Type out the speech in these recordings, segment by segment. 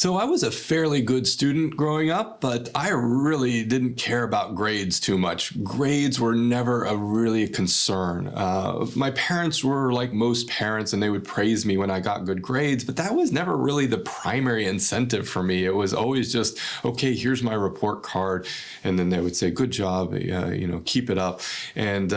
So I was a fairly good student growing up, but I really didn't care about grades too much. Grades were never really a concern. My parents were like most parents, and they would praise me when I got good grades, but that was never really the primary incentive for me. It was always just, okay, here's my report card, and then they would say, good job, keep it up. And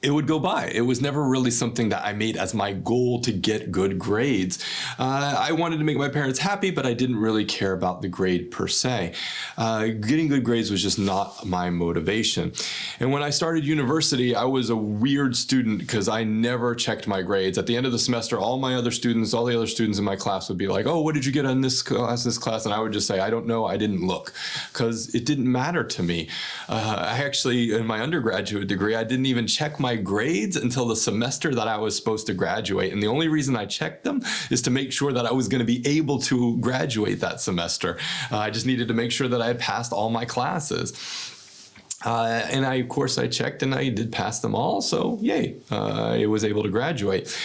it would go by. It was never really something that I made as my goal to get good grades. I wanted to make my parents happy, but I didn't really care about the grade per se. Getting good grades was just not my motivation. And when I started university, I was a weird student because I never checked my grades. At the end of the semester, all the other students in my class would be like, oh, what did you get on this class? And I would just say, I don't know, I didn't look, because it didn't matter to me. I actually, in my undergraduate degree, I didn't even check my grades until the semester that I was supposed to graduate. And the only reason I checked them is to make sure that I was going to be able to graduate that semester. I just needed to make sure that I had passed all my classes. And of course, I checked and I did pass them all. So yay, I was able to graduate.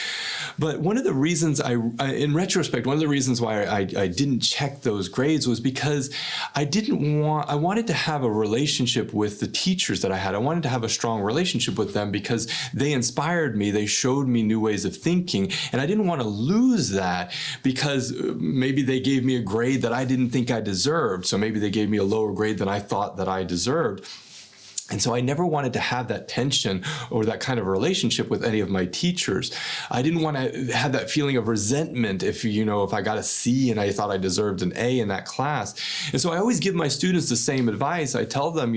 But one of the reasons in retrospect, one of the reasons why I didn't check those grades was because I wanted to have a relationship with the teachers that I had. I wanted to have a strong relationship with them because they inspired me. They showed me new ways of thinking. And I didn't want to lose that because maybe they gave me a grade that I didn't think I deserved. So maybe they gave me a lower grade than I thought that I deserved. And so I never wanted to have that tension or that kind of relationship with any of my teachers. I didn't want to have that feeling of resentment if I got a C and I thought I deserved an A in that class. And so I always give my students the same advice. I tell them,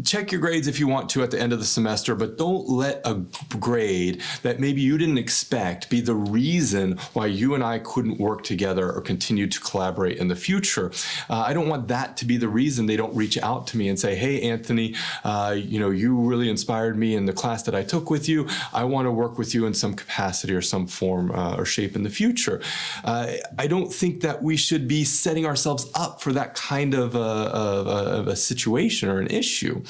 check your grades if you want to at the end of the semester, but don't let a grade that maybe you didn't expect be the reason why you and I couldn't work together or continue to collaborate in the future. I don't want that to be the reason they don't reach out to me and say, hey, Anthony, you really inspired me in the class that I took with you. I want to work with you in some capacity or some form or shape in the future. I don't think that we should be setting ourselves up for that kind of a situation or an issue.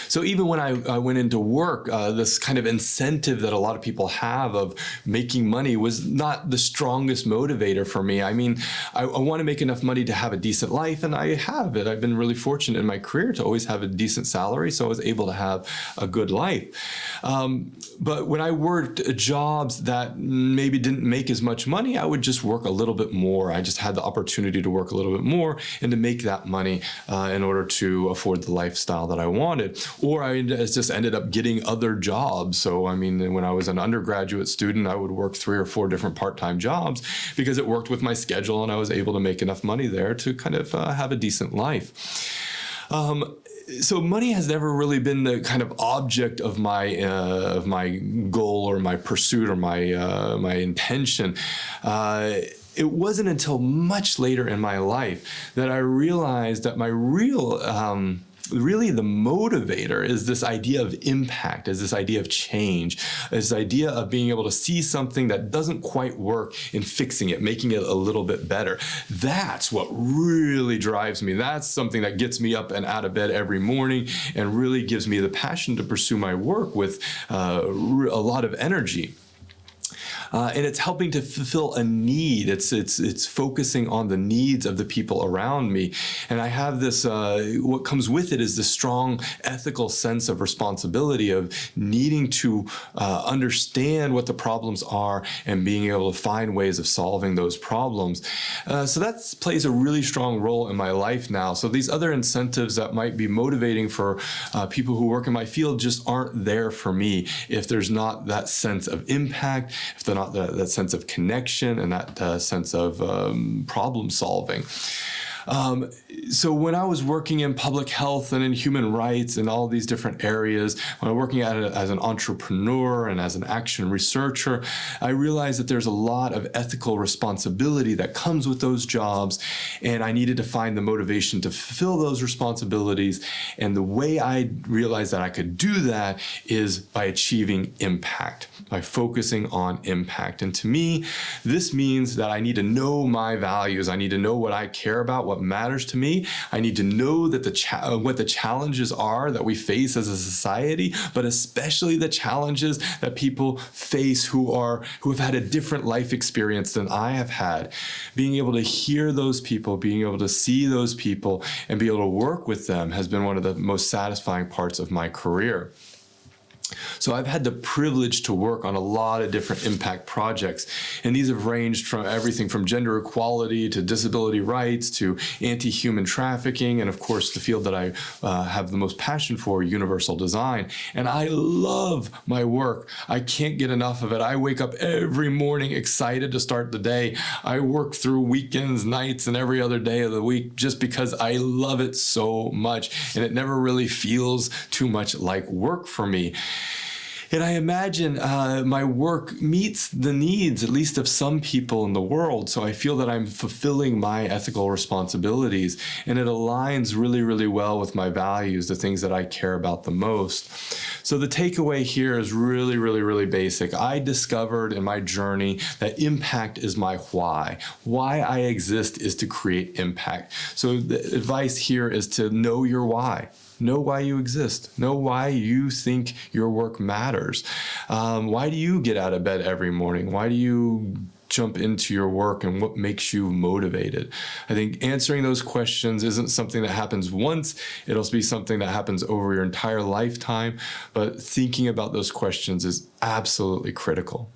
So even when I went into work, this kind of incentive that a lot of people have of making money was not the strongest motivator for me. I mean, I want to make enough money to have a decent life, and I have it. I've been really fortunate in my career to always have a decent salary, so I was able to have a good life. But when I worked jobs that maybe didn't make as much money, I would just work a little bit more. I just had the opportunity to work a little bit more and to make that money in order to afford the lifestyle that I wanted. Or I just ended up getting other jobs. So, I mean, when I was an undergraduate student, I would work 3 or 4 different part-time jobs because it worked with my schedule and I was able to make enough money there to kind of have a decent life. So money has never really been the kind of object of my goal or my pursuit or my intention. It wasn't until much later in my life that I realized that my really the motivator is this idea of impact, is this idea of change, this idea of being able to see something that doesn't quite work and fixing it, making it a little bit better. That's what really drives me. That's something that gets me up and out of bed every morning and really gives me the passion to pursue my work with a lot of energy. And it's helping to fulfill a need. It's focusing on the needs of the people around me. And I have this, what comes with it is this strong ethical sense of responsibility of needing to understand what the problems are and being able to find ways of solving those problems. So that plays a really strong role in my life now. So these other incentives that might be motivating for people who work in my field just aren't there for me if there's not that sense of impact, if they're not that sense of connection and that sense of problem solving. So when I was working in public health and in human rights and all these different areas, when I was working at it as an entrepreneur and as an action researcher, I realized that there's a lot of ethical responsibility that comes with those jobs, and I needed to find the motivation to fulfill those responsibilities. And the way I realized that I could do that is by achieving impact, by focusing on impact. And to me, this means that I need to know my values. I need to know what I care about, what what matters to me. I need to know that what the challenges are that we face as a society, but especially the challenges that people face who have had a different life experience than I have had. Being able to hear those people, being able to see those people, and be able to work with them has been one of the most satisfying parts of my career. So I've had the privilege to work on a lot of different impact projects, and these have ranged from everything from gender equality to disability rights to anti-human trafficking, and of course the field that I have the most passion for, universal design. And I love my work. I can't get enough of it. I wake up every morning excited to start the day. I work through weekends, nights, and every other day of the week just because I love it so much, and it never really feels too much like work for me. And I imagine my work meets the needs, at least of some people in the world. So I feel that I'm fulfilling my ethical responsibilities, and it aligns really, really well with my values, the things that I care about the most. So the takeaway here is really, really, really basic. I discovered in my journey that impact is my why. Why I exist is to create impact. So the advice here is to know your why. Know why you exist. Know why you think your work matters. Why do you get out of bed every morning? Why do you jump into your work, and what makes you motivated? I think answering those questions isn't something that happens once. It'll be something that happens over your entire lifetime. But thinking about those questions is absolutely critical.